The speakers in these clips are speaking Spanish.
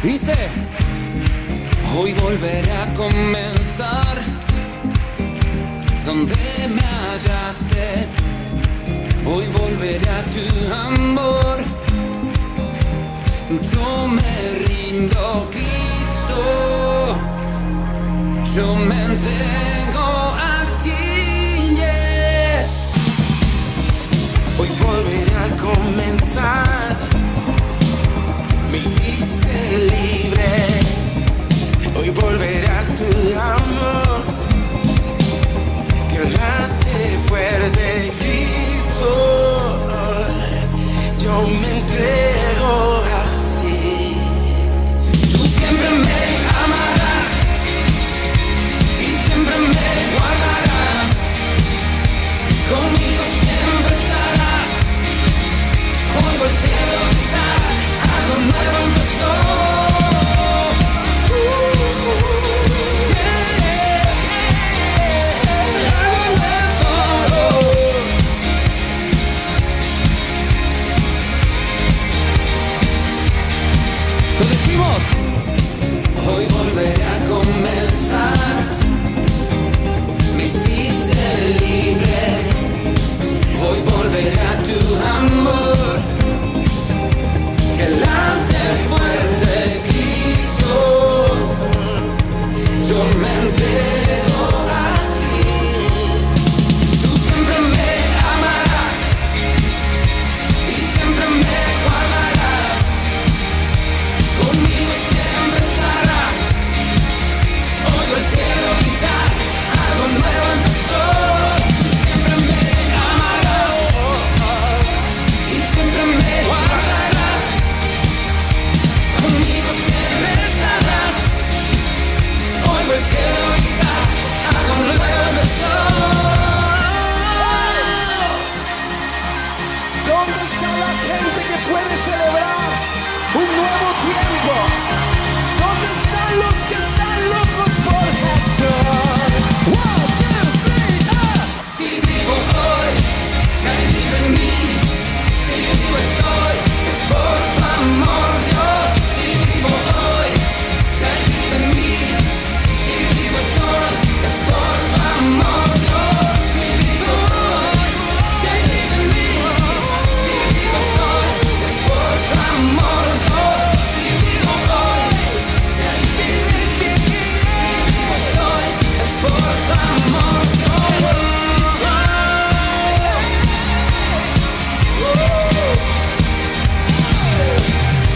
Dice, hoy volveré a comenzar donde me hallaste. Hoy volveré a tu amor. Yo me rindo, Cristo. Yo me entrego a ti, yeah. Hoy volveré a comenzar. Me hiciste libre. Hoy volveré a tu amor. Que late fuerte, Cristo. Yo me entrego a ti. Tú siempre me amarás y siempre me guardarás. Conmigo siempre estarás. Oigo el cielo gritar, algo nuevo empezó. Lo decimos. Hoy volveré a comenzar. Me hiciste libre. Hoy volveré a tu amor. Que late fuerte, Cristo. Yo me entrego a ti. Tú siempre me amarás y siempre me guardarás. Conmigo siempre estarás. Oigo el cielo gritar, algo nuevo empezó. Tú siempre me amarás y siempre me guardarás. Conmigo siempre estarás. Oigo el cielo gritar, algo nuevo empezó. ¿Dónde está la gente que puede celebrar un nuevo tiempo? ¿Dónde están los que están locos por Jesús? 1, 2, 3, Si vivo hoy, si hay vida en mí. Si vivo estoy, es por tu amor, Dios. Si vivo hoy, si hay vida en mí. Si vivo estoy, es por tu amor, Dios. Si vivo hoy, si hay vida en mí. Si vivo estoy, es por tu amor, Dios. Si vivo hoy, si hay vida en mí. Si vivo estoy, es por tu amor, Dios.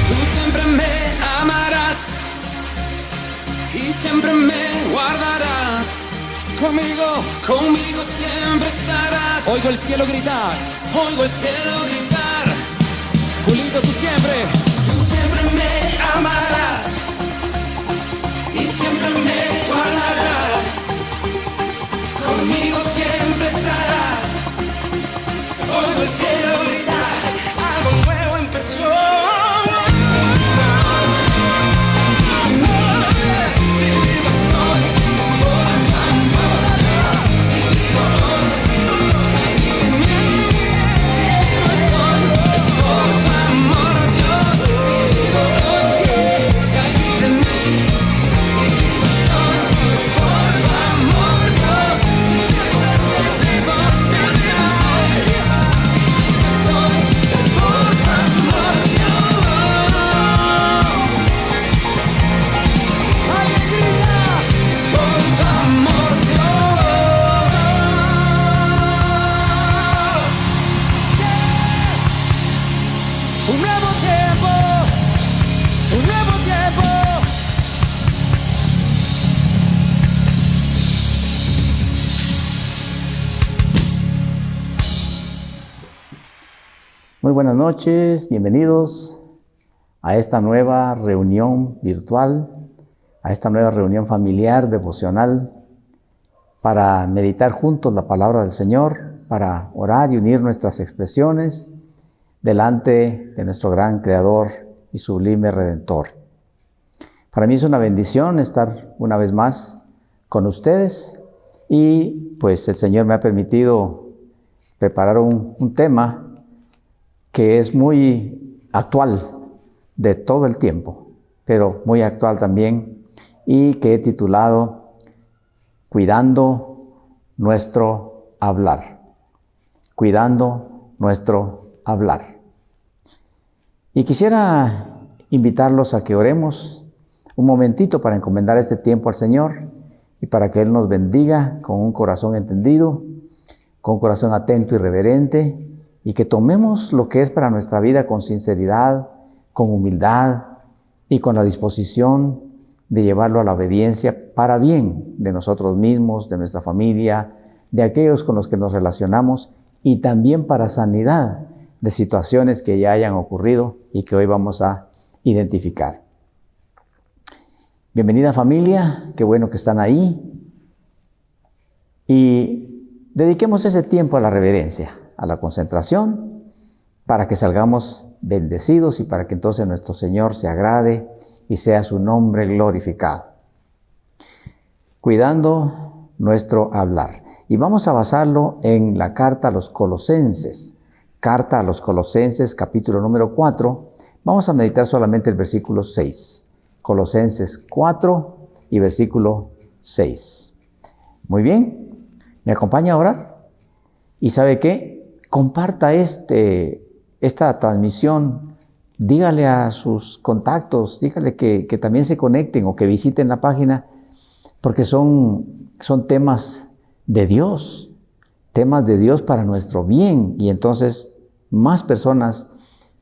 Tú siempre me amarás y siempre me guardarás. Conmigo siempre estarás. Oigo el cielo gritar, oigo el cielo gritar. Julito, tú siempre me amarás y siempre me guardarás. Conmigo siempre estarás. Oigo el cielo gritar, algo nuevo empezó. si vivo estoy, es por tu amor, Dios. Si vivo hoy, si hay vida en mí. Si vivo estoy, es por tu amor, Dios. Si vivo hoy, si hay vida en mí. Si vivo estoy, es por tu amor, Dios. Si vivo hoy, si vivo hoy, si vivo estoy, es por tu amor, Dios. Alegría, es por tu amor, Dios. Un nuevo tiempo, un nuevo tiempo. Muy buenas noches, bienvenidos a esta nueva reunión virtual, a esta nueva reunión familiar, devocional, para meditar juntos la palabra del Señor, para orar y unir nuestras expresiones delante de nuestro gran Creador y sublime Redentor. Para mí es una bendición estar una vez más con ustedes y pues el Señor me ha permitido prepararon un tema que es muy actual de todo el tiempo, pero muy actual también, y que he titulado Cuidando nuestro hablar. Cuidando nuestro hablar. Y quisiera invitarlos a que oremos un momentito para encomendar este tiempo al Señor y para que Él nos bendiga con un corazón entendido, con un corazón atento y reverente, y que tomemos lo que es para nuestra vida con sinceridad, con humildad y con la disposición de llevarlo a la obediencia para bien de nosotros mismos, de nuestra familia, de aquellos con los que nos relacionamos, y también para sanidad de situaciones que ya hayan ocurrido y que hoy vamos a identificar. Bienvenida familia, qué bueno que están ahí. Y dediquemos ese tiempo a la reverencia, a la concentración, para que salgamos bendecidos y para que entonces nuestro Señor se agrade y sea su nombre glorificado. Cuidando nuestro hablar. Y vamos a basarlo en la carta a los Colosenses. Carta a los Colosenses, capítulo número 4. Vamos a meditar solamente el versículo 6. Colosenses 4 y versículo 6. Muy bien, ¿me acompaña a orar? ¿Y sabe qué? Comparta esta transmisión. Dígale a sus contactos, dígale que también se conecten o que visiten la página, porque son temas de Dios para nuestro bien, y entonces más personas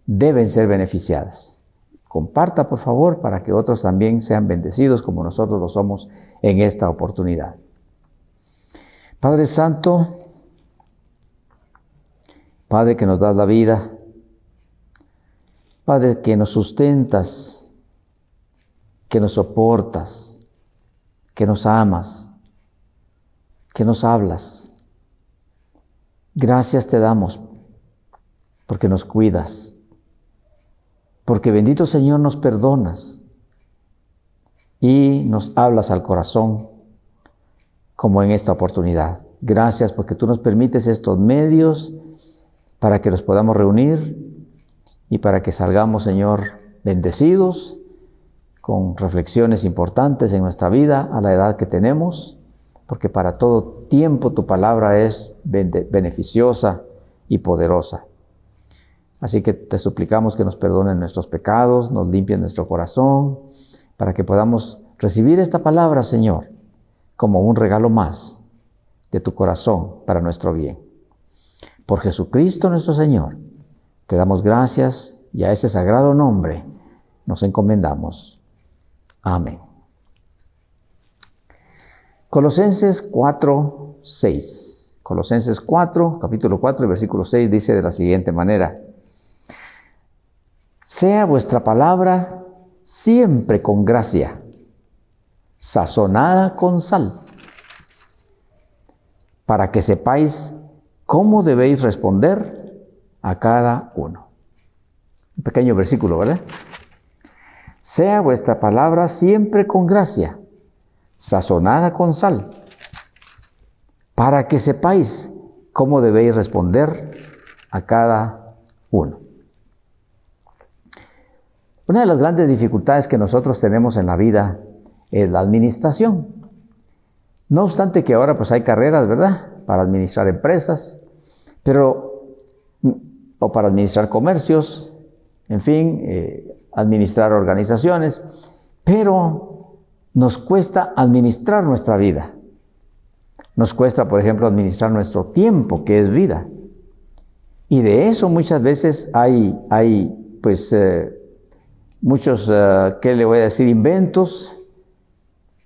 deben ser beneficiadas. Comparta, por favor, para que otros también sean bendecidos como nosotros lo somos en esta oportunidad. Padre Santo, Padre que nos das la vida, Padre que nos sustentas, que nos soportas, que nos amas, que nos hablas. Gracias te damos porque nos cuidas, porque bendito Señor nos perdonas y nos hablas al corazón como en esta oportunidad. Gracias porque tú nos permites estos medios para que los podamos reunir y para que salgamos, Señor, bendecidos, con reflexiones importantes en nuestra vida a la edad que tenemos, porque para todo tiempo tu palabra es beneficiosa y poderosa. Así que te suplicamos que nos perdonen nuestros pecados, nos limpien nuestro corazón, para que podamos recibir esta palabra, Señor, como un regalo más de tu corazón para nuestro bien. Por Jesucristo nuestro Señor, te damos gracias y a ese sagrado nombre nos encomendamos. Amén. Colosenses 4, 6. Colosenses 4, capítulo 4, versículo 6 dice de la siguiente manera: sea vuestra palabra siempre con gracia, sazonada con sal, para que sepáis cómo debéis responder a cada uno. Un pequeño versículo, ¿verdad? Sea vuestra palabra siempre con gracia, sazonada con sal, para que sepáis cómo debéis responder a cada uno. Una de las grandes dificultades que nosotros tenemos en la vida es la administración. No obstante que ahora pues hay carreras, ¿verdad?, para administrar empresas, o para administrar comercios, en fin, administrar organizaciones, pero nos cuesta administrar nuestra vida. Nos cuesta, por ejemplo, administrar nuestro tiempo, que es vida. Y de eso muchas veces hay muchos, ¿qué le voy a decir?, inventos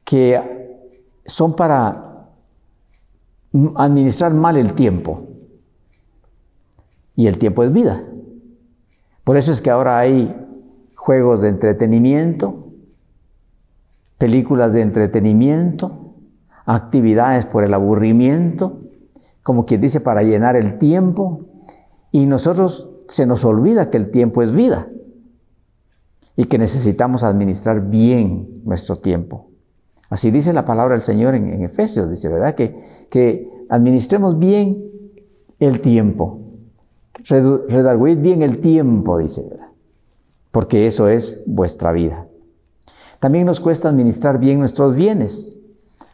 que son para administrar mal el tiempo. Y el tiempo es vida. Por eso es que ahora hay juegos de entretenimiento, películas de entretenimiento, actividades por el aburrimiento, como quien dice, para llenar el tiempo. Y nosotros se nos olvida que el tiempo es vida y que necesitamos administrar bien nuestro tiempo. Así dice la palabra del Señor en Efesios, dice, ¿verdad?, que administremos bien el tiempo. Redarguid bien el tiempo, dice, ¿verdad? Porque eso es vuestra vida. También nos cuesta administrar bien nuestros bienes.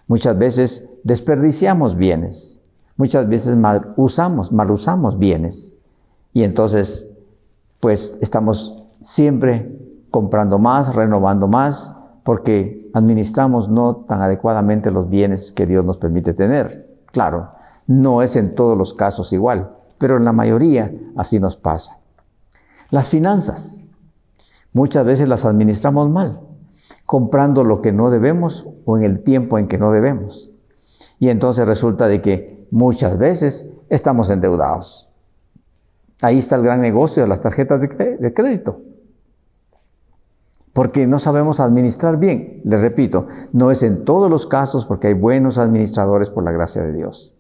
Muchas veces desperdiciamos bienes. Muchas veces mal usamos bienes. Y entonces, pues, estamos siempre comprando más, renovando más, porque administramos no tan adecuadamente los bienes que Dios nos permite tener. Claro, no es en todos los casos igual, pero en la mayoría así nos pasa. Las finanzas, muchas veces las administramos mal, comprando lo que no debemos o en el tiempo en que no debemos. Y entonces resulta de que muchas veces estamos endeudados. Ahí está el gran negocio de las tarjetas de crédito. Porque no sabemos administrar bien. Les repito, no es en todos los casos porque hay buenos administradores por la gracia de Dios.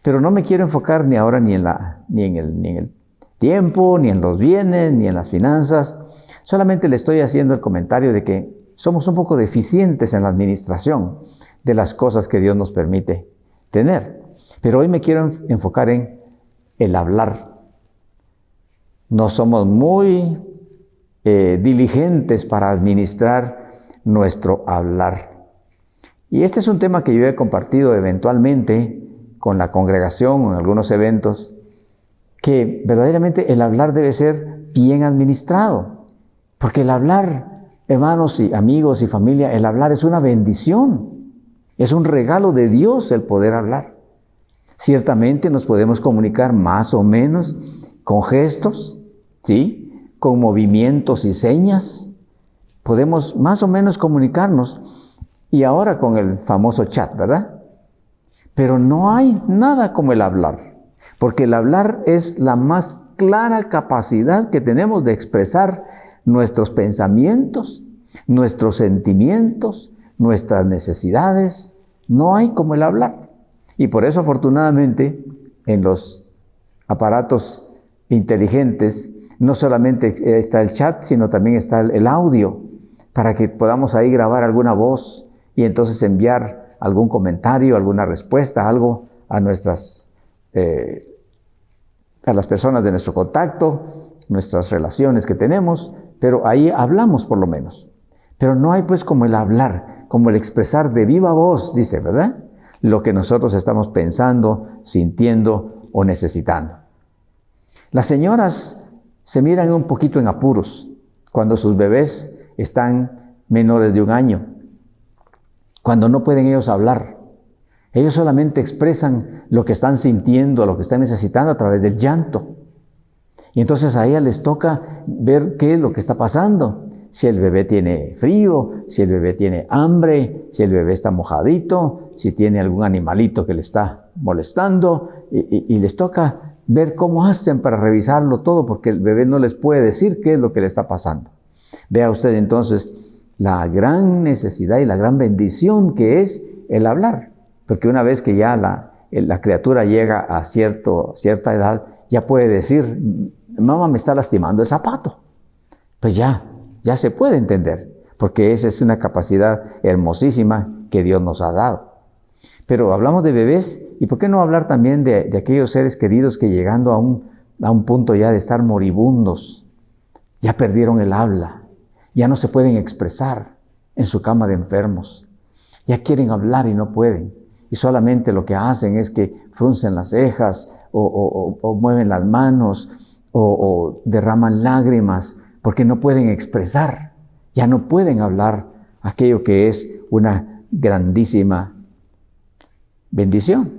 Pero no me quiero enfocar ni ahora ni en el tiempo, ni en los bienes, ni en las finanzas. Solamente le estoy haciendo el comentario de que somos un poco deficientes en la administración de las cosas que Dios nos permite tener. Pero hoy me quiero enfocar en el hablar. No somos muy diligentes para administrar nuestro hablar. Y este es un tema que yo he compartido eventualmente con la congregación o en algunos eventos, que verdaderamente el hablar debe ser bien administrado. Porque el hablar, hermanos y amigos y familia, el hablar es una bendición. Es un regalo de Dios el poder hablar. Ciertamente nos podemos comunicar más o menos con gestos, ¿sí?, con movimientos y señas. Podemos más o menos comunicarnos. Y ahora con el famoso chat, ¿verdad? Pero no hay nada como el hablar. Porque el hablar es la más clara capacidad que tenemos de expresar nuestros pensamientos, nuestros sentimientos, nuestras necesidades. No hay como el hablar. Y por eso, afortunadamente, en los aparatos inteligentes, no solamente está el chat, sino también está el audio, para que podamos ahí grabar alguna voz y entonces enviar algún comentario, alguna respuesta, algo a las personas de nuestro contacto, nuestras relaciones que tenemos, pero ahí hablamos por lo menos. Pero no hay pues como el hablar, como el expresar de viva voz, dice, ¿verdad?, lo que nosotros estamos pensando, sintiendo o necesitando. Las señoras se miran un poquito en apuros cuando sus bebés están menores de 1 año, cuando no pueden ellos hablar. Ellos solamente expresan lo que están sintiendo, lo que están necesitando a través del llanto. Y entonces a ellas les toca ver qué es lo que está pasando. Si el bebé tiene frío, si el bebé tiene hambre, si el bebé está mojadito, si tiene algún animalito que le está molestando, y les toca ver cómo hacen para revisarlo todo, porque el bebé no les puede decir qué es lo que le está pasando. Vea usted entonces la gran necesidad y la gran bendición que es el hablar, porque una vez que ya la criatura llega a cierta edad, ya puede decir, mamá, me está lastimando el zapato. Pues ya se puede entender, porque esa es una capacidad hermosísima que Dios nos ha dado. Pero hablamos de bebés, ¿y por qué no hablar también de aquellos seres queridos que llegando a un punto ya de estar moribundos, ya perdieron el habla, ya no se pueden expresar en su cama de enfermos, ya quieren hablar y no pueden, y solamente lo que hacen es que fruncen las cejas o mueven las manos o derraman lágrimas porque no pueden expresar, ya no pueden hablar aquello que es una grandísima bendición.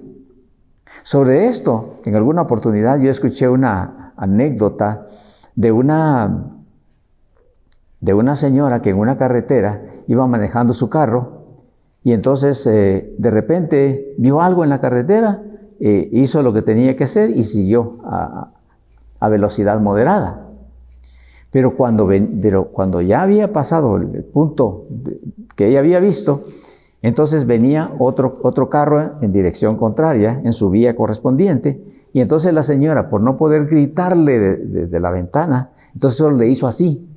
Sobre esto, en alguna oportunidad yo escuché una anécdota de una señora que en una carretera iba manejando su carro y entonces de repente vio algo en la carretera, hizo lo que tenía que hacer y siguió a velocidad moderada. Pero cuando ya había pasado el punto que ella había visto, entonces venía otro carro en dirección contraria, en su vía correspondiente, y entonces la señora, por no poder gritarle desde la ventana, entonces solo le hizo así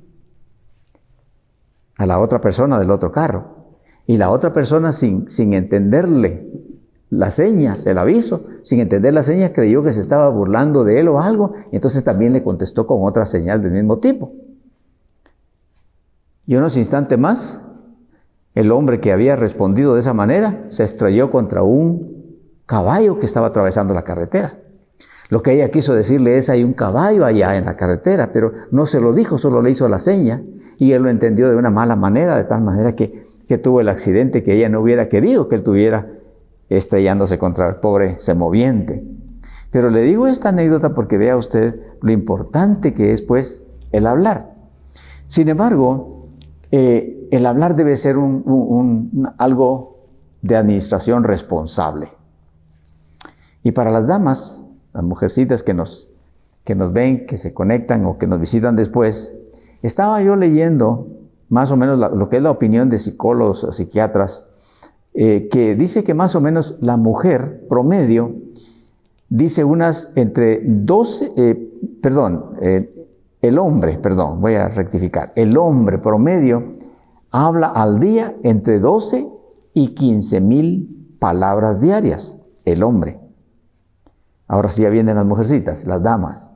a la otra persona del otro carro. Y la otra persona, sin entenderle las señas, el aviso. Sin entender las señas, creyó que se estaba burlando de él o algo, y entonces también le contestó con otra señal del mismo tipo. Y unos instantes más, el hombre que había respondido de esa manera se estrelló contra un caballo que estaba atravesando la carretera. Lo que ella quiso decirle es: hay un caballo allá en la carretera, pero no se lo dijo, solo le hizo la seña, y él lo entendió de una mala manera, de tal manera que tuvo el accidente que ella no hubiera querido que él tuviera, estrellándose contra el pobre semoviente. Pero le digo esta anécdota porque vea usted lo importante que es, pues, el hablar. Sin embargo, el hablar debe ser algo de administración responsable. Y para las damas, las mujercitas que nos ven, que se conectan o que nos visitan después, estaba yo leyendo más o menos lo que es la opinión de psicólogos o psiquiatras, que dice que más o menos la mujer promedio dice unas entre 12, el hombre promedio habla al día entre 12 y 15,000 palabras diarias, el hombre. Ahora sí ya vienen las mujercitas, las damas.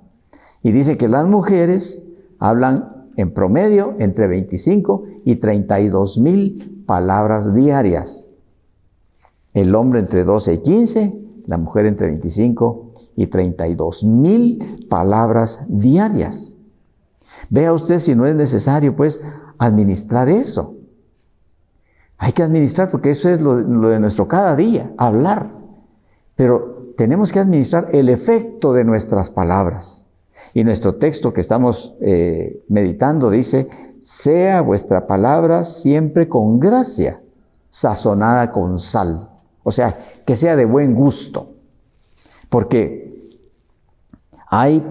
Y dice que las mujeres hablan en promedio entre 25 y 32,000 palabras diarias. El hombre entre 12 y 15, la mujer entre 25 y 32,000 palabras diarias. Vea usted si no es necesario, pues, administrar eso. Hay que administrar porque eso es lo de nuestro cada día, hablar. Pero tenemos que administrar el efecto de nuestras palabras. Y nuestro texto que estamos meditando dice: sea vuestra palabra siempre con gracia, sazonada con sal. O sea, que sea de buen gusto. Porque hay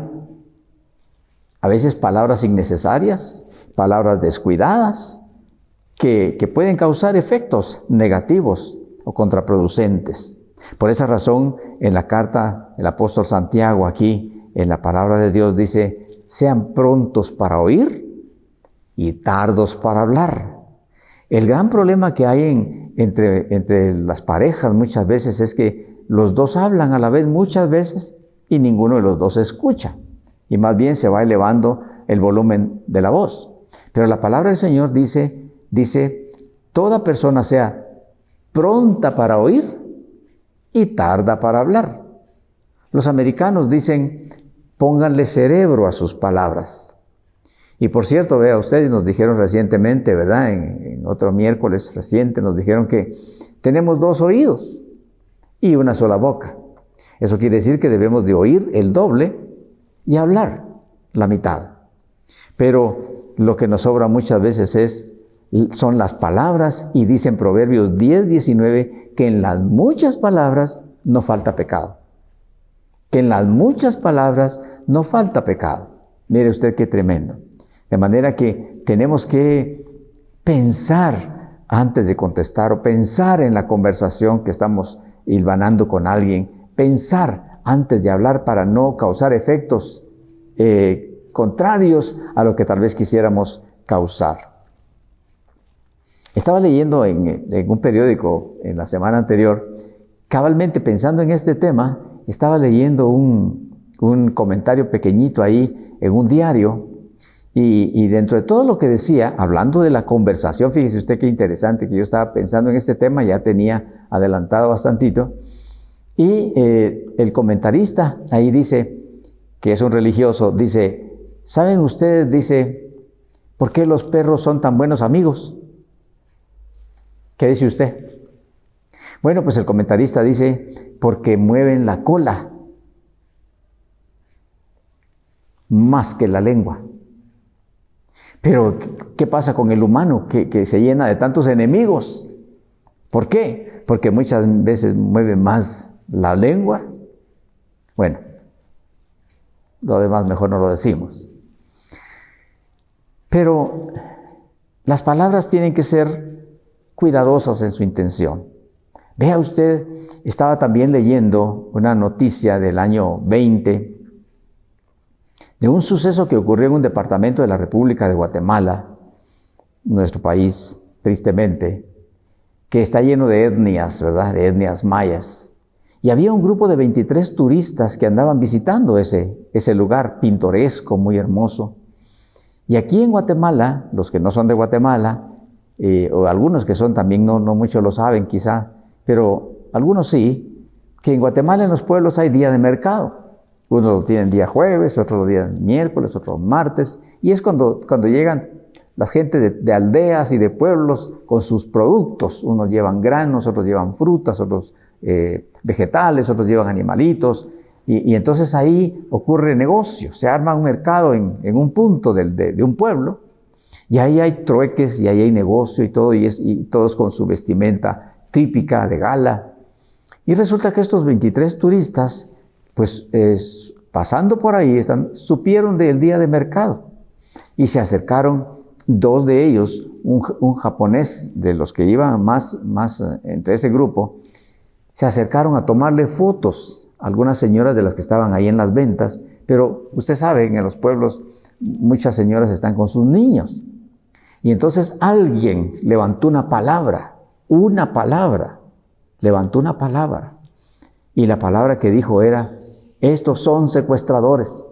a veces palabras innecesarias, palabras descuidadas, que pueden causar efectos negativos o contraproducentes. Por esa razón, en la carta del apóstol Santiago, aquí en la palabra de Dios, dice: sean prontos para oír y tardos para hablar. El gran problema que hay entre las parejas muchas veces es que los dos hablan a la vez muchas veces y ninguno de los dos escucha. Y más bien se va elevando el volumen de la voz. Pero la palabra del Señor dice, toda persona sea pronta para oír y tarda para hablar. Los americanos dicen: pónganle cerebro a sus palabras. Y por cierto, vea ustedes, nos dijeron recientemente, ¿verdad? En otro miércoles reciente nos dijeron que tenemos 2 oídos y una sola boca. Eso quiere decir que debemos de oír el doble y hablar la mitad. Pero lo que nos sobra muchas veces son las palabras, y dice en Proverbios 10:19 que en las muchas palabras no falta pecado. Que en las muchas palabras no falta pecado. Mire usted qué tremendo. De manera que tenemos que pensar antes de contestar, o pensar en la conversación que estamos hilvanando con alguien, pensar antes de hablar para no causar efectos contrarios a lo que tal vez quisiéramos causar. Estaba leyendo en un periódico en la semana anterior, cabalmente pensando en este tema, estaba leyendo un comentario pequeñito ahí en un diario, y dentro de todo lo que decía, hablando de la conversación, fíjese usted qué interesante, que yo estaba pensando en este tema, ya tenía adelantado bastantito, y el comentarista ahí dice, que es un religioso, dice: ¿saben ustedes, dice, por qué los perros son tan buenos amigos? ¿Qué dice usted? Bueno, pues el comentarista dice: porque mueven la cola más que la lengua. Pero, ¿qué pasa con el humano que se llena de tantos enemigos? ¿Por qué? Porque muchas veces mueve más la lengua. Bueno, lo demás mejor no lo decimos. Pero las palabras tienen que ser cuidadosas en su intención. Vea usted, estaba también leyendo una noticia del año 20 de un suceso que ocurrió en un departamento de la República de Guatemala, nuestro país, tristemente, que está lleno de etnias, ¿verdad? De etnias mayas. Y había un grupo de 23 turistas que andaban visitando ese lugar pintoresco, muy hermoso. Y aquí en Guatemala, los que no son de Guatemala, o algunos que son también, no muchos lo saben quizá, pero algunos sí, que en Guatemala en los pueblos hay día de mercado. Unos lo tienen día jueves, otros lo tienen miércoles, otros martes. Y es cuando llegan la gente de aldeas y de pueblos con sus productos. Unos llevan granos, otros llevan frutas, otros vegetales, otros llevan animalitos. Y entonces ahí ocurre negocio. Se arma un mercado en un punto de un pueblo. Y ahí hay trueques y ahí hay negocio y todo. Y todos con su vestimenta típica de gala. Y resulta que estos 23 turistas, pues pasando por ahí, supieron del día de mercado. Y se acercaron dos de ellos, un japonés de los que iban más entre ese grupo, se acercaron a tomarle fotos a algunas señoras de las que estaban ahí en las ventas, pero usted sabe, en los pueblos muchas señoras están con sus niños. Y entonces alguien levantó una palabra, levantó una palabra. Y la palabra que dijo era: estos son secuestradores.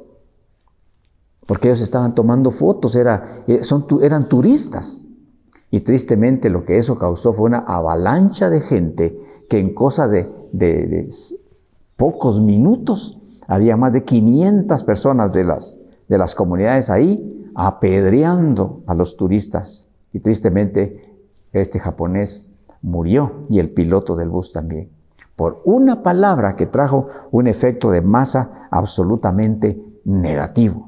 Porque ellos estaban tomando fotos, eran turistas. Y tristemente lo que eso causó fue una avalancha de gente que en cosa de pocos minutos había más de 500 personas de las comunidades ahí apedreando a los turistas. Y tristemente este japonés murió y el piloto del bus también. Por una palabra que trajo un efecto de masa absolutamente negativo.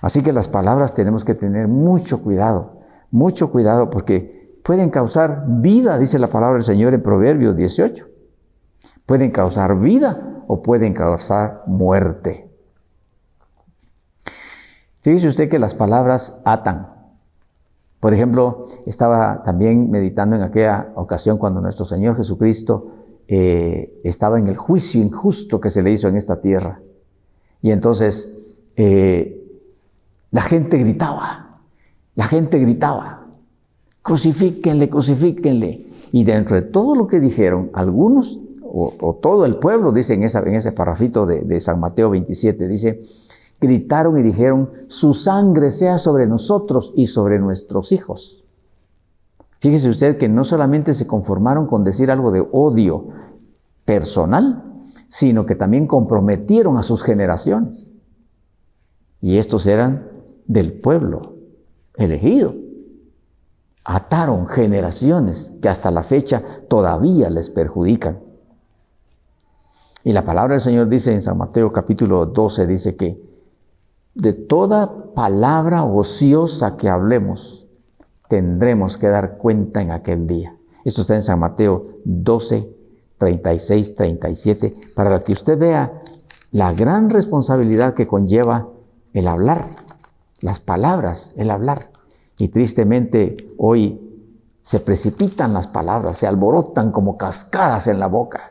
Así que las palabras tenemos que tener mucho cuidado porque pueden causar vida, dice la palabra del Señor en Proverbios 18. Pueden causar vida o pueden causar muerte. Fíjese usted que las palabras atan. Por ejemplo, estaba también meditando en aquella ocasión cuando nuestro Señor Jesucristo estaba en el juicio injusto que se le hizo en esta tierra. Y entonces la gente gritaba, crucifíquenle, crucifíquenle. Y dentro de todo lo que dijeron, algunos, o todo el pueblo, dice en ese parrafito de San Mateo 27, dice, gritaron y dijeron: su sangre sea sobre nosotros y sobre nuestros hijos. Fíjese usted que no solamente se conformaron con decir algo de odio personal, sino que también comprometieron a sus generaciones. Y estos eran del pueblo elegido. Ataron generaciones que hasta la fecha todavía les perjudican. Y la palabra del Señor dice en San Mateo capítulo 12, dice que de toda palabra ociosa que hablemos, tendremos que dar cuenta en aquel día. Esto está en San Mateo 12, 36, 37, para que usted vea la gran responsabilidad que conlleva el hablar, las palabras, el hablar. Y tristemente hoy se precipitan las palabras, se alborotan como cascadas en la boca.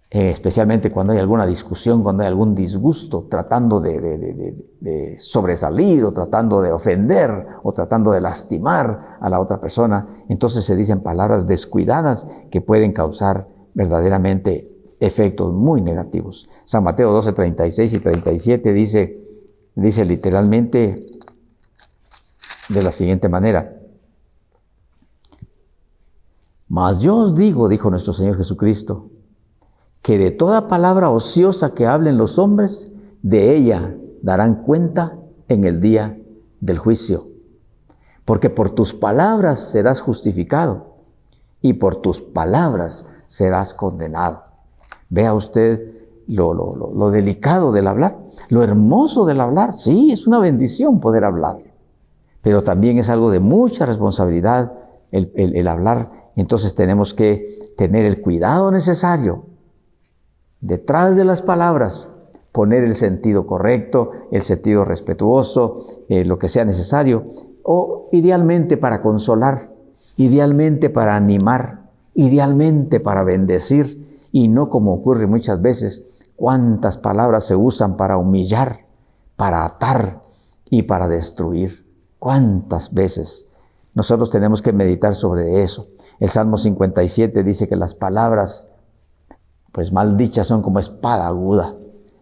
Especialmente cuando hay alguna discusión, cuando hay algún disgusto, tratando de sobresalir o tratando de ofender o tratando de lastimar a la otra persona. Entonces se dicen palabras descuidadas que pueden causar verdaderamente efectos muy negativos. San Mateo 12, 36 y 37 dice literalmente de la siguiente manera: mas yo os digo, dijo nuestro Señor Jesucristo, que de toda palabra ociosa que hablen los hombres, de ella darán cuenta en el día del juicio. Porque por tus palabras serás justificado y por tus palabras serás condenado. Vea usted lo delicado del hablar, lo hermoso del hablar. Sí, es una bendición poder hablar, pero también es algo de mucha responsabilidad el hablar. Entonces tenemos que tener el cuidado necesario. Detrás de las palabras, poner el sentido correcto, el sentido respetuoso, lo que sea necesario, o idealmente para consolar, idealmente para animar, idealmente para bendecir, y no como ocurre muchas veces, cuántas palabras se usan para humillar, para atar y para destruir. ¿Cuántas veces? Nosotros tenemos que meditar sobre eso. El Salmo 57 dice que las palabras pues maldichas son como espada aguda.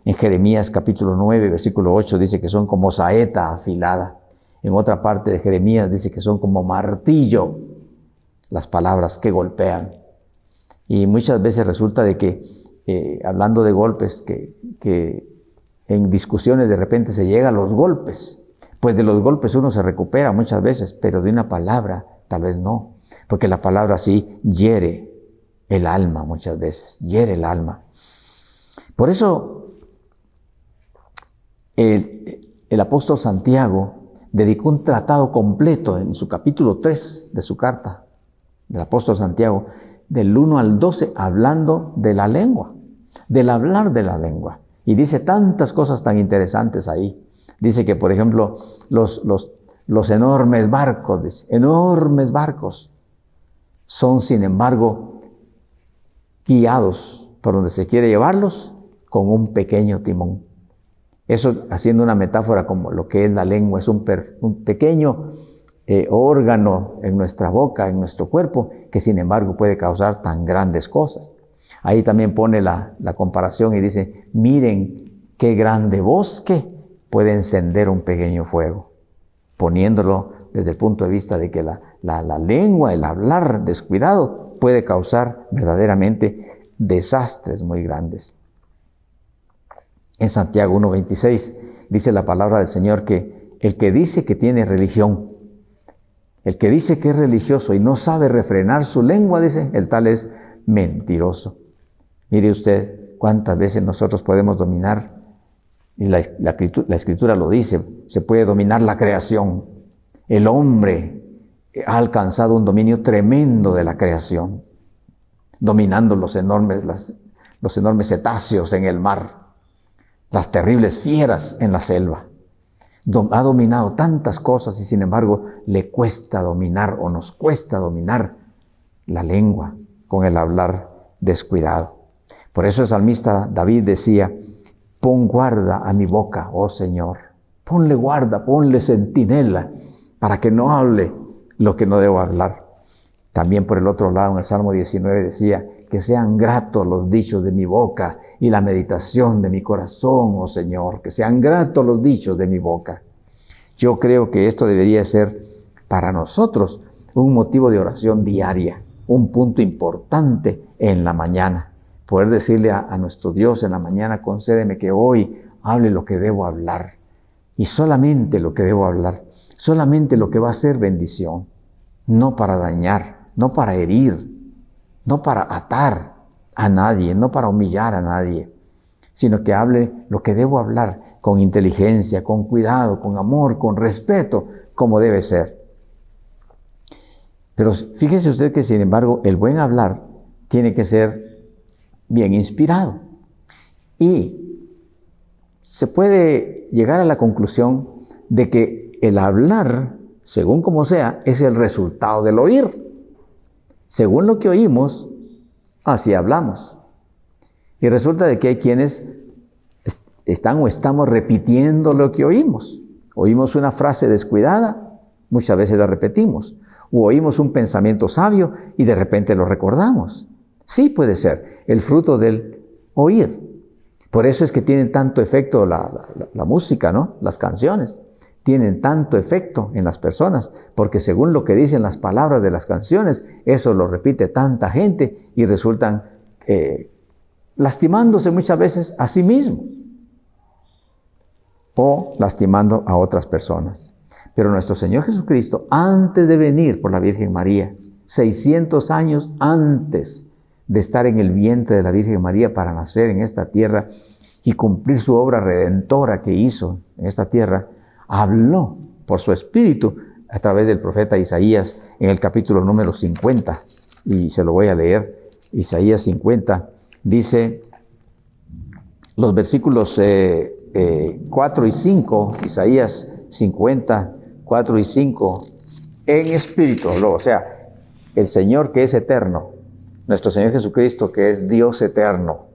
En Jeremías capítulo 9, versículo 8 dice que son como saeta afilada. En otra parte de Jeremías dice que son como martillo, las palabras que golpean. Y muchas veces resulta de que, hablando de golpes, que en discusiones de repente se llega a los golpes. Pues de los golpes uno se recupera muchas veces, pero de una palabra tal vez no. Porque la palabra sí hiere el alma muchas veces, hiere el alma. Por eso el apóstol Santiago dedicó un tratado completo en su capítulo 3 de su carta del apóstol Santiago, del 1 al 12, hablando de la lengua, del hablar de la lengua. Y dice tantas cosas tan interesantes ahí. Dice que, por ejemplo, los enormes barcos, son, sin embargo, guiados por donde se quiere llevarlos con un pequeño timón. Eso haciendo una metáfora como lo que es la lengua, es un pequeño órgano en nuestra boca, en nuestro cuerpo, que sin embargo puede causar tan grandes cosas. Ahí también pone la comparación y dice, miren qué grande bosque puede encender un pequeño fuego, poniéndolo desde el punto de vista de que la lengua, el hablar descuidado, puede causar verdaderamente desastres muy grandes. En Santiago 1:26 dice la palabra del Señor que el que dice que tiene religión, el que dice que es religioso y no sabe refrenar su lengua, dice, el tal es mentiroso. Mire usted cuántas veces nosotros podemos dominar, y la Escritura lo dice, se puede dominar la creación. El hombre ha alcanzado un dominio tremendo de la creación, dominando los enormes cetáceos en el mar, las terribles fieras en la selva. Ha dominado tantas cosas y sin embargo le cuesta dominar o nos cuesta dominar la lengua con el hablar descuidado. Por eso el salmista David decía, pon guarda a mi boca, oh Señor. Ponle guarda, ponle centinela para que no hable lo que no debo hablar. También por el otro lado en el Salmo 19 decía, que sean gratos los dichos de mi boca y la meditación de mi corazón, oh Señor, que sean gratos los dichos de mi boca. Yo creo que esto debería ser para nosotros un motivo de oración diaria, un punto importante en la mañana. Poder decirle a nuestro Dios en la mañana, concédeme que hoy hable lo que debo hablar y solamente lo que debo hablar, solamente lo que va a ser bendición, no para dañar, no para herir, no para atar a nadie, no para humillar a nadie, sino que hable lo que debo hablar con inteligencia, con cuidado, con amor, con respeto, como debe ser. Pero fíjese usted que, sin embargo, el buen hablar tiene que ser bien inspirado. Y se puede llegar a la conclusión de que el hablar, según como sea, es el resultado del oír. Según lo que oímos, así hablamos. Y resulta de que hay quienes están o estamos repitiendo lo que oímos. Oímos una frase descuidada, muchas veces la repetimos. O oímos un pensamiento sabio y de repente lo recordamos. Sí puede ser el fruto del oír. Por eso es que tienen tanto efecto la música, ¿no? Las canciones. Tienen tanto efecto en las personas, porque según lo que dicen las palabras de las canciones, eso lo repite tanta gente y resultan lastimándose muchas veces a sí mismo o lastimando a otras personas. Pero nuestro Señor Jesucristo, antes de venir por la Virgen María, 600 años antes de estar en el vientre de la Virgen María para nacer en esta tierra y cumplir su obra redentora que hizo en esta tierra, habló por su espíritu a través del profeta Isaías en el capítulo número 50, y se lo voy a leer. Isaías 50 dice los versículos 4 y 5, Isaías 50, 4 y 5, en espíritu habló. O sea, el Señor que es eterno, nuestro Señor Jesucristo que es Dios eterno,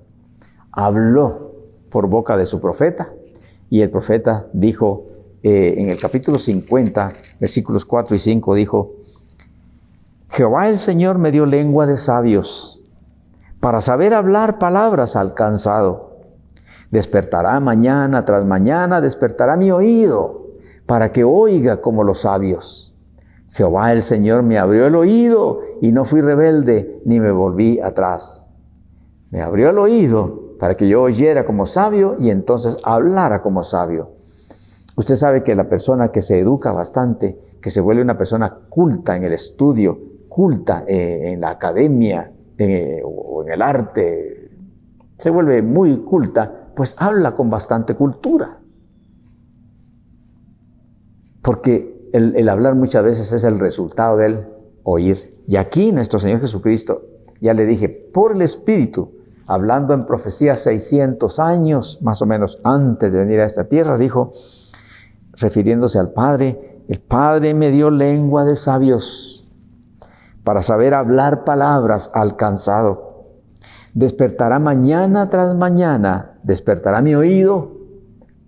habló por boca de su profeta, y el profeta dijo, en el capítulo 50, versículos 4 y 5, dijo, Jehová el Señor me dio lengua de sabios, para saber hablar palabras al cansado. Despertará mañana tras mañana, despertará mi oído, para que oiga como los sabios. Jehová el Señor me abrió el oído, y no fui rebelde, ni me volví atrás. Me abrió el oído para que yo oyera como sabio, y entonces hablara como sabio. Usted sabe que la persona que se educa bastante, que se vuelve una persona culta en el estudio, culta en la academia o en el arte, se vuelve muy culta, pues habla con bastante cultura. Porque el hablar muchas veces es el resultado del oír. Y aquí nuestro Señor Jesucristo, ya le dije, por el Espíritu, hablando en profecía 600 años, más o menos antes de venir a esta tierra, dijo, refiriéndose al Padre, el Padre me dio lengua de sabios para saber hablar palabras al cansado. Despertará mañana tras mañana, despertará mi oído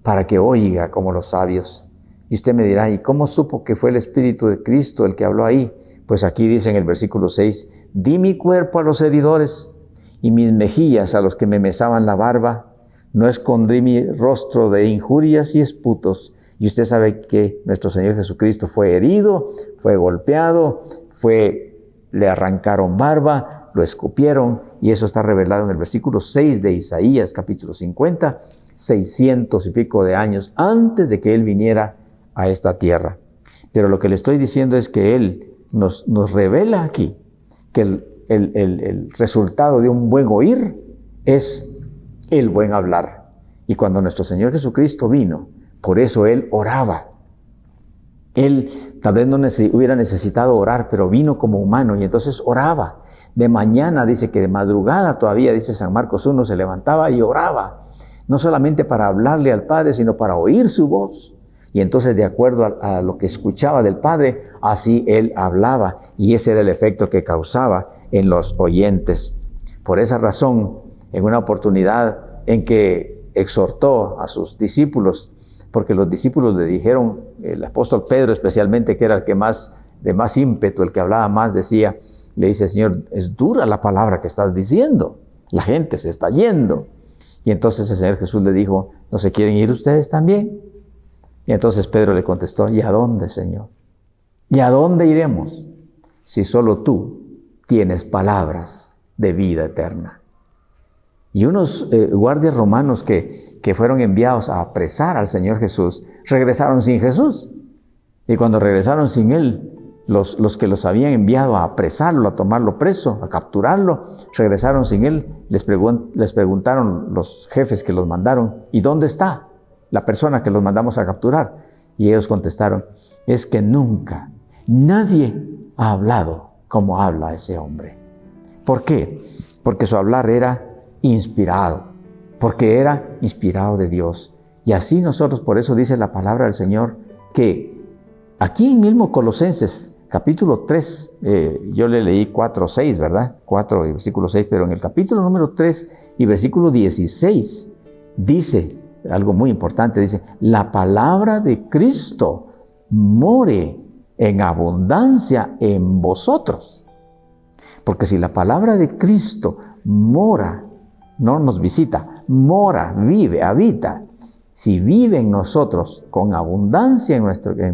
para que oiga como los sabios. Y usted me dirá, ¿y cómo supo que fue el Espíritu de Cristo el que habló ahí? Pues aquí dice en el versículo 6, di mi cuerpo a los heridores y mis mejillas a los que me mesaban la barba. No escondí mi rostro de injurias y esputos. Y usted sabe que nuestro Señor Jesucristo fue herido, fue golpeado, le arrancaron barba, lo escupieron, y eso está revelado en el versículo 6 de Isaías, capítulo 50, 600 y pico de años antes de que Él viniera a esta tierra. Pero lo que le estoy diciendo es que Él nos revela aquí que el resultado de un buen oír es el buen hablar. Y cuando nuestro Señor Jesucristo vino, por eso Él oraba. Él tal vez no hubiera necesitado orar, pero vino como humano y entonces oraba. De mañana, dice que de madrugada todavía, dice San Marcos 1, se levantaba y oraba. No solamente para hablarle al Padre, sino para oír su voz. Y entonces, de acuerdo a lo que escuchaba del Padre, así Él hablaba. Y ese era el efecto que causaba en los oyentes. Por esa razón, en una oportunidad en que exhortó a sus discípulos, porque los discípulos le dijeron, el apóstol Pedro especialmente, que era el que de más ímpetu, el que hablaba más, le dice, Señor, es dura la palabra que estás diciendo, la gente se está yendo. Y entonces el Señor Jesús le dijo, ¿no se quieren ir ustedes también? Y entonces Pedro le contestó, ¿y a dónde, Señor? ¿Y a dónde iremos si solo tú tienes palabras de vida eterna? Y unos guardias romanos que fueron enviados a apresar al Señor Jesús, regresaron sin Jesús. Y cuando regresaron sin Él, los que los habían enviado a apresarlo, a tomarlo preso, a capturarlo, regresaron sin Él. Les preguntaron los jefes que los mandaron, ¿y dónde está la persona que los mandamos a capturar? Y ellos contestaron, es que nunca nadie ha hablado como habla ese hombre. ¿Por qué? Porque su hablar era inspirado, porque era inspirado de Dios. Y así nosotros, por eso dice la palabra del Señor, que aquí en mismo Colosenses, capítulo 3, yo le leí 4, 6, ¿verdad? 4 y versículo 6, pero en el capítulo número 3 y versículo 16, dice algo muy importante, dice, la palabra de Cristo more en abundancia en vosotros. Porque si la palabra de Cristo mora, no nos visita, mora, vive, habita. Si vive en nosotros con abundancia en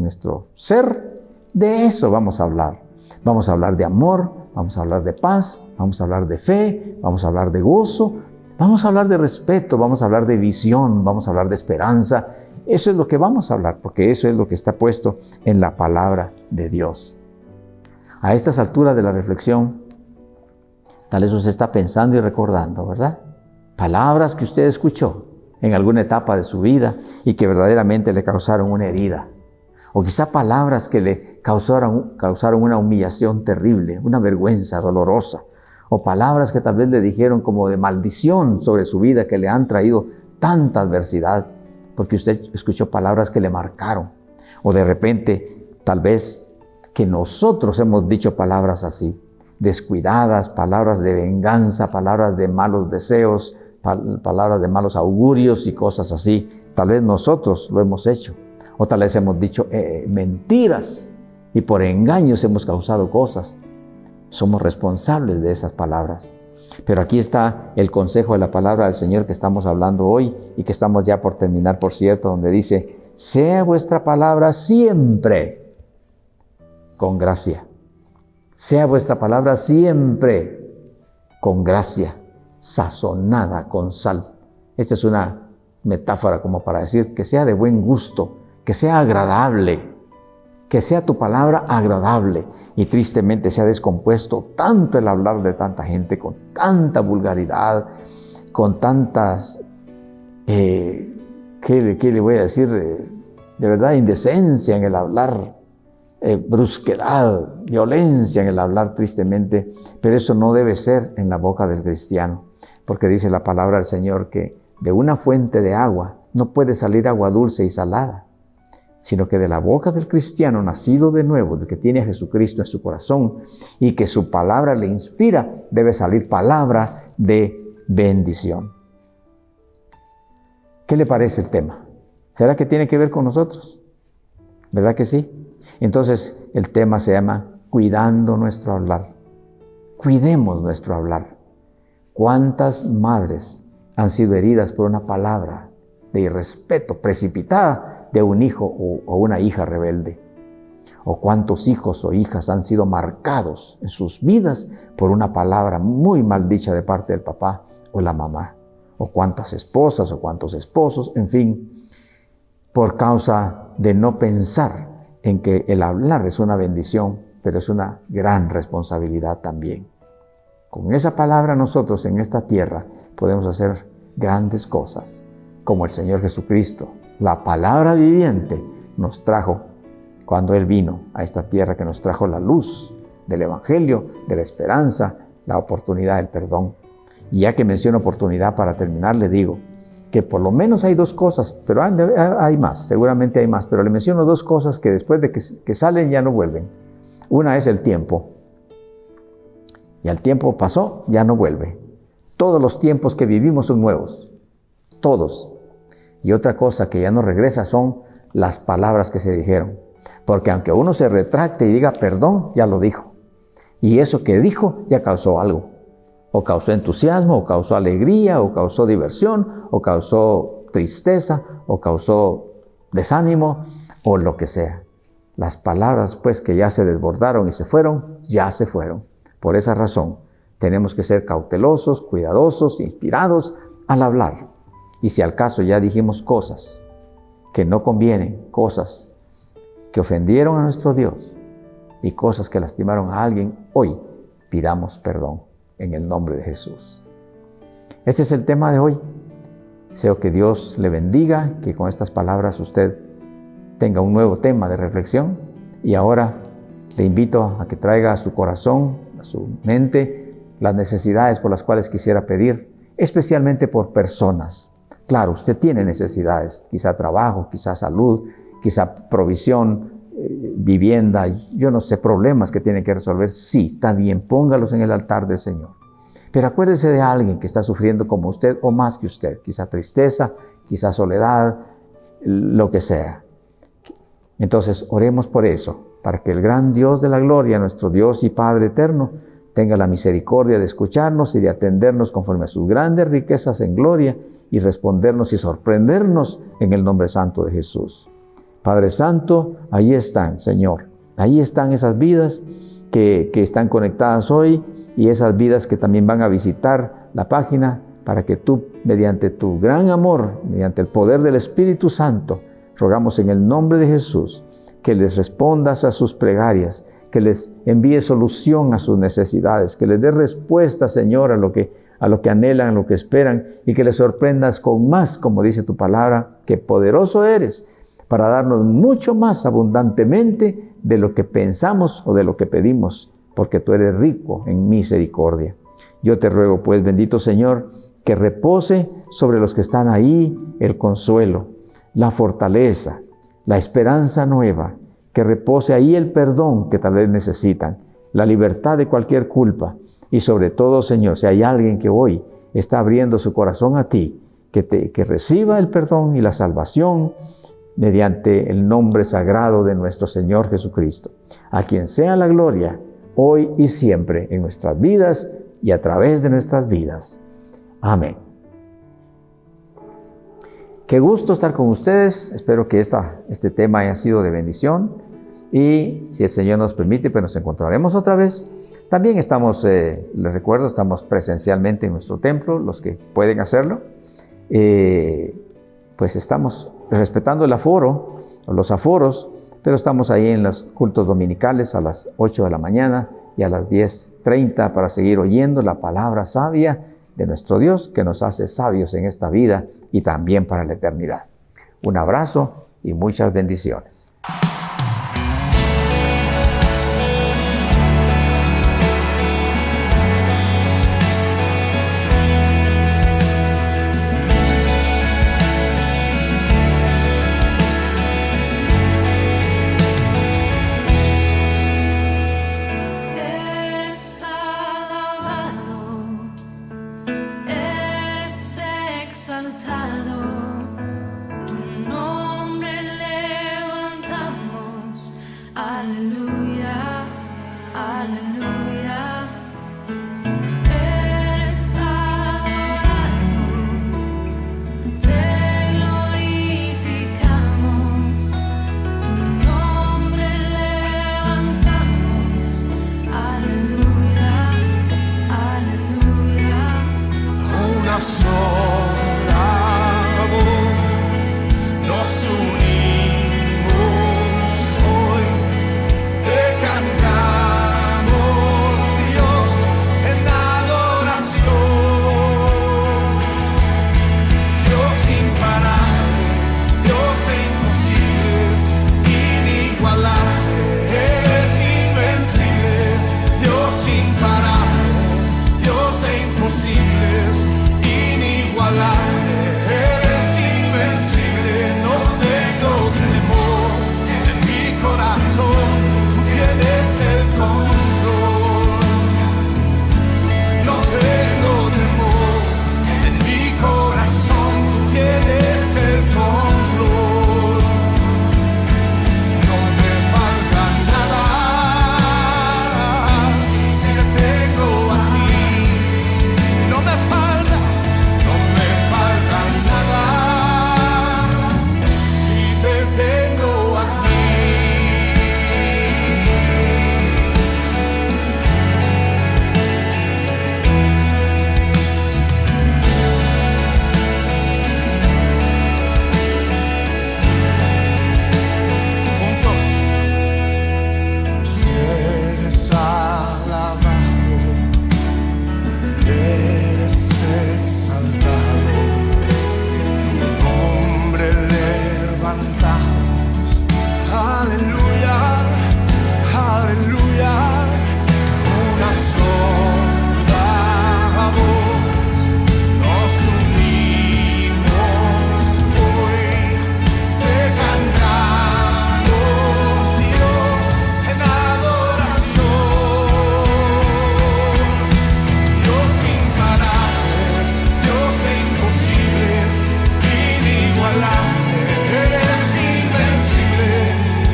nuestro ser, de eso vamos a hablar. Vamos a hablar de amor, vamos a hablar de paz, vamos a hablar de fe, vamos a hablar de gozo, vamos a hablar de respeto, vamos a hablar de visión, vamos a hablar de esperanza. Eso es lo que vamos a hablar, porque eso es lo que está puesto en la palabra de Dios. A estas alturas de la reflexión, tal vez usted está pensando y recordando, ¿verdad? Palabras que usted escuchó en alguna etapa de su vida y que verdaderamente le causaron una herida. O quizá palabras que le causaron una humillación terrible, una vergüenza dolorosa. O palabras que tal vez le dijeron como de maldición sobre su vida, que le han traído tanta adversidad, porque usted escuchó palabras que le marcaron. O de repente, tal vez que nosotros hemos dicho palabras así, descuidadas, palabras de venganza, palabras de malos deseos, palabras de malos augurios y cosas así. Tal vez nosotros lo hemos hecho. O tal vez hemos dicho mentiras y por engaños hemos causado cosas. Somos responsables de esas palabras. Pero aquí está el consejo de la palabra del Señor que estamos hablando hoy y que estamos ya por terminar, por cierto, donde dice: sea vuestra palabra siempre con gracia. Sea vuestra palabra siempre con gracia, sazonada con sal. Esta es una metáfora como para decir que sea de buen gusto, que sea agradable, que sea tu palabra agradable. Y tristemente se ha descompuesto tanto el hablar de tanta gente, con tanta vulgaridad, con tantas, ¿qué le voy a decir? De verdad, indecencia en el hablar, brusquedad, violencia en el hablar tristemente. Pero eso no debe ser en la boca del cristiano, porque dice la palabra del Señor que de una fuente de agua no puede salir agua dulce y salada, sino que de la boca del cristiano nacido de nuevo, del que tiene a Jesucristo en su corazón y que su palabra le inspira, debe salir palabra de bendición. ¿Qué le parece el tema? ¿Será que tiene que ver con nosotros? ¿Verdad que sí? Entonces el tema se llama cuidando nuestro hablar. Cuidemos nuestro hablar. ¿Cuántas madres han sido heridas por una palabra de irrespeto precipitada de un hijo o una hija rebelde? ¿O cuántos hijos o hijas han sido marcados en sus vidas por una palabra muy mal dicha de parte del papá o la mamá? ¿O cuántas esposas o cuántos esposos, en fin, por causa de no pensar en que el hablar es una bendición, pero es una gran responsabilidad también? Con esa palabra nosotros en esta tierra podemos hacer grandes cosas, como el Señor Jesucristo, la palabra viviente, nos trajo cuando Él vino a esta tierra, que nos trajo la luz del Evangelio, de la esperanza, la oportunidad del perdón. Y ya que menciono oportunidad, para terminar, le digo que por lo menos hay dos cosas, pero hay más, seguramente hay más, pero le menciono dos cosas que después de que salen ya no vuelven. Una es el tiempo. Y el tiempo pasó, ya no vuelve. Todos los tiempos que vivimos son nuevos, todos. Y otra cosa que ya no regresa son las palabras que se dijeron. Porque aunque uno se retracte y diga perdón, ya lo dijo. Y eso que dijo ya causó algo. O causó entusiasmo, o causó alegría, o causó diversión, o causó tristeza, o causó desánimo, o lo que sea. Las palabras, pues, que ya se desbordaron y se fueron, ya se fueron. Por esa razón, tenemos que ser cautelosos, cuidadosos, inspirados al hablar. Y si al caso ya dijimos cosas que no convienen, cosas que ofendieron a nuestro Dios y cosas que lastimaron a alguien, hoy pidamos perdón en el nombre de Jesús. Este es el tema de hoy. Deseo que Dios le bendiga, que con estas palabras usted tenga un nuevo tema de reflexión. Y ahora le invito a que traiga a su corazón, a su mente, las necesidades por las cuales quisiera pedir, especialmente por personas. Claro, usted tiene necesidades, quizá trabajo, quizá salud, quizá provisión, vivienda, yo no sé, problemas que tiene que resolver. Sí, está bien, póngalos en el altar del Señor. Pero acuérdese de alguien que está sufriendo como usted o más que usted, quizá tristeza, quizá soledad, lo que sea. Entonces, oremos por eso, para que el gran Dios de la gloria, nuestro Dios y Padre eterno, tenga la misericordia de escucharnos y de atendernos conforme a sus grandes riquezas en gloria y respondernos y sorprendernos en el nombre santo de Jesús. Padre Santo, ahí están, Señor. Ahí están esas vidas que están conectadas hoy y esas vidas que también van a visitar la página para que tú, mediante tu gran amor, mediante el poder del Espíritu Santo, rogamos en el nombre de Jesús que les respondas a sus plegarias, que les envíe solución a sus necesidades, que les dé respuesta, Señor, a lo que anhelan, a lo que esperan, y que les sorprendas con más, como dice tu palabra, que poderoso eres para darnos mucho más abundantemente de lo que pensamos o de lo que pedimos, porque tú eres rico en misericordia. Yo te ruego, pues, bendito Señor, que repose sobre los que están ahí el consuelo, la fortaleza, la esperanza nueva, que repose ahí el perdón que tal vez necesitan, la libertad de cualquier culpa, y sobre todo, Señor, si hay alguien que hoy está abriendo su corazón a ti, que reciba el perdón y la salvación mediante el nombre sagrado de nuestro Señor Jesucristo, a quien sea la gloria, hoy y siempre, en nuestras vidas, y a través de nuestras vidas. Amén. Qué gusto estar con ustedes. Espero que este tema haya sido de bendición. Y si el Señor nos permite, pues nos encontraremos otra vez. También estamos, les recuerdo, estamos presencialmente en nuestro templo, los que pueden hacerlo. Pues estamos respetando el aforo, o los aforos, pero estamos ahí en los cultos dominicales a las 8 de la mañana y a las 10:30 para seguir oyendo la palabra sabia de nuestro Dios, que nos hace sabios en esta vida y también para la eternidad. Un abrazo y muchas bendiciones. Eres alabado, eres exaltado, tu nombre levantamos, aleluya, aleluya. Eres adorado, te glorificamos, tu nombre levantamos, aleluya, aleluya. Una sola voz nos unimos hoy, te cantamos, Dios, en adoración. Dios imparable, Dios de imposibles, inigualable, eres invencible. Dios imparable, Dios de imposibles, inigualable, eres invencible. No tengo temor en mi corazón, tú tienes el control. No tengo temor en mi corazón, tú tienes el control. No me falta nada si te tengo a ti. No me falta nada si te tengo a ti. Juntos. Eres alabado, eres exaltado, tu nombre levantamos, aleluya, aleluya. Una sola voz nos unimos hoy, te cantamos, Dios, en adoración. Dios imparable, Dios de imposibles, inigualable, eres invencible.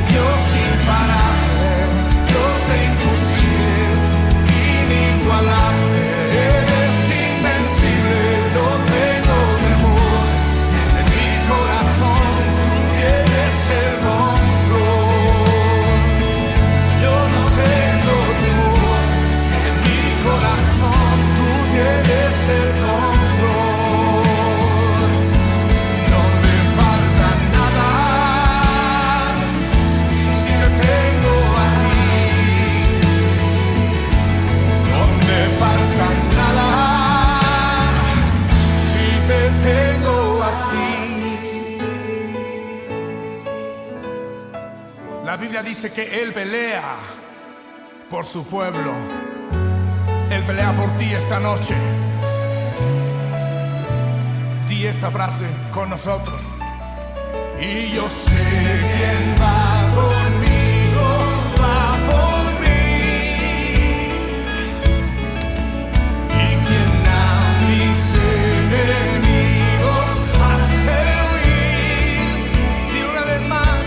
Dios imparable, Dios de imposibles, inigualable, eres invencible. No tengo temor en mi corazón, tú tienes el control. Yo no tengo temor en mi corazón, tú tienes el control. No me falta nada si te tengo a ti. No me falta nada si te tengo a ti. La Biblia dice que Él pelea por su pueblo. Él pelea por ti esta noche. Di esta frase con nosotros. Y yo sé quién va conmigo, va por mí. Y quien a mis enemigos hace huir. Di una vez más.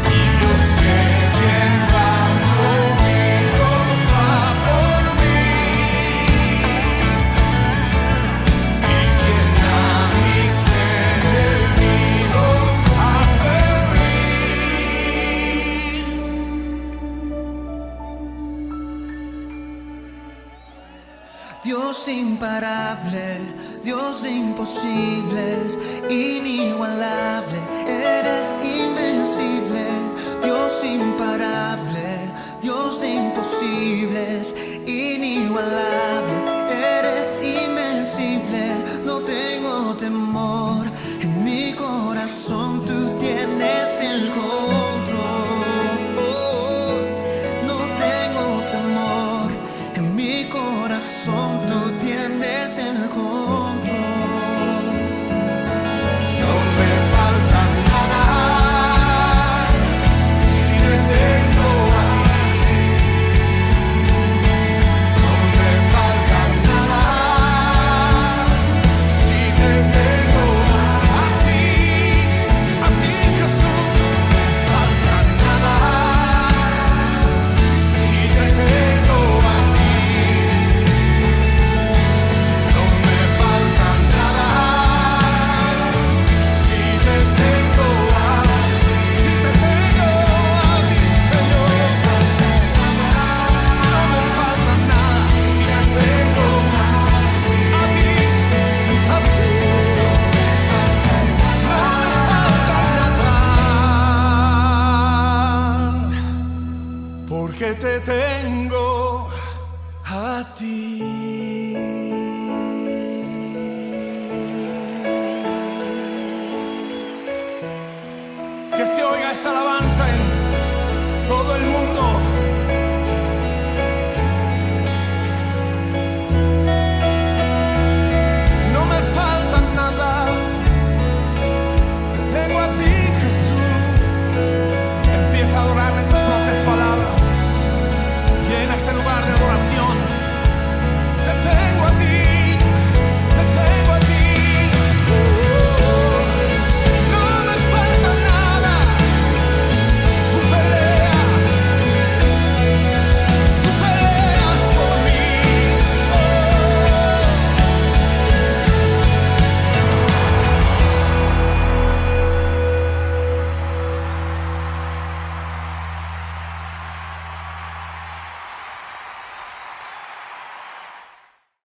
Y yo sé quién va conmigo, va por mí. Dios imparable, Dios de imposibles, inigualable, eres invencible. Dios imparable, Dios de imposibles, inigualable.